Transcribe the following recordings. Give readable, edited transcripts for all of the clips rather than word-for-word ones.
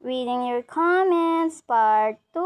Reading your comments, part 2.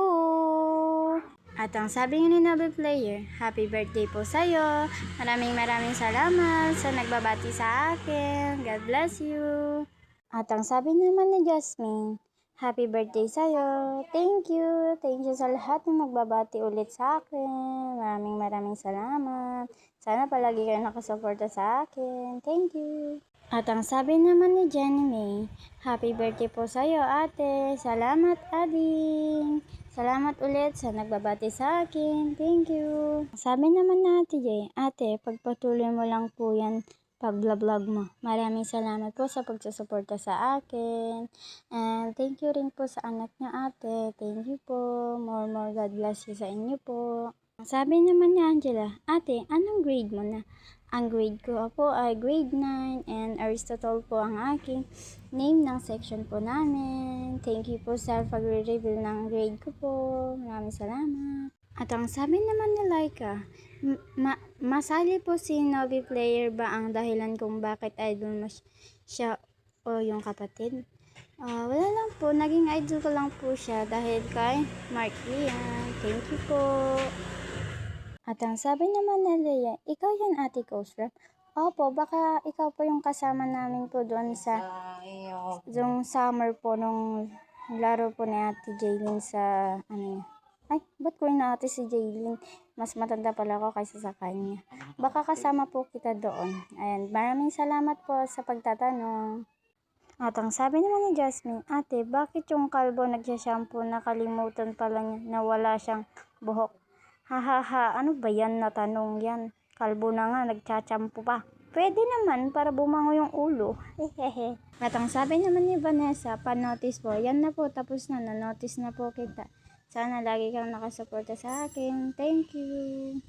At ang sabi ni Noble Player, happy birthday po sa'yo. Maraming salamat sa nagbabati sa akin. God bless you. At ang sabi naman ni Jasmine, happy birthday sa'yo. Thank you. Thank you sa lahat ng nagbabati ulit sa akin. Maraming salamat. Sana palagi kayo nakasuporta sa akin. Thank you. At ang sabi naman ni Jenny May, happy birthday po sa'yo ate. Salamat ading. Salamat ulit sa nagbabati sa akin. Thank you. Sabi naman na ate Jay, ate, pagpatuloy mo lang po yan pag-vlog mo. Maraming salamat po sa pagsusuporta sa akin. And thank you rin po sa anak niya ate. Thank you po. More God bless you sa inyo po. Sabi naman ni Angela, ate, anong grade mo na? Ang grade ko po ay grade 9 and Aristotle po ang aking name ng section po namin. Thank you po sa pag-reveal ng grade ko po. Maraming salamat. At ang sabi naman ni Laika, masali po si Novi Player ba ang dahilan kung bakit idol mo siya o yung kapatid? Wala lang po, naging idol ko lang po siya dahil kay Mark Rian. Thank you po. At ang sabi naman ni Leia, ikaw yan ate Kosra? Opo, baka ikaw po yung kasama namin po doon sa yung summer po nung laro po ni ate Jaylin sa ay, ba't ko na ate si Jaylin? Mas matanda pala ako kaysa sa kanya. Baka kasama po kita doon. And maraming salamat po sa pagtatanong. At ang sabi naman ni Jasmine, ate, bakit yung kalbo nagsashampoo nakalimutan pala niya na wala siyang buhok? Hahaha, ano ba yan na tanong yan? Kalbo na nga, nagchachampo pa. Pwede naman para bumango yung ulo. Hehehe. At ang sabi naman ni Vanessa, pa-notice po. Yan na po, tapos na, na-notice na po kita. Sana lagi kang nakasuporta sa akin. Thank you.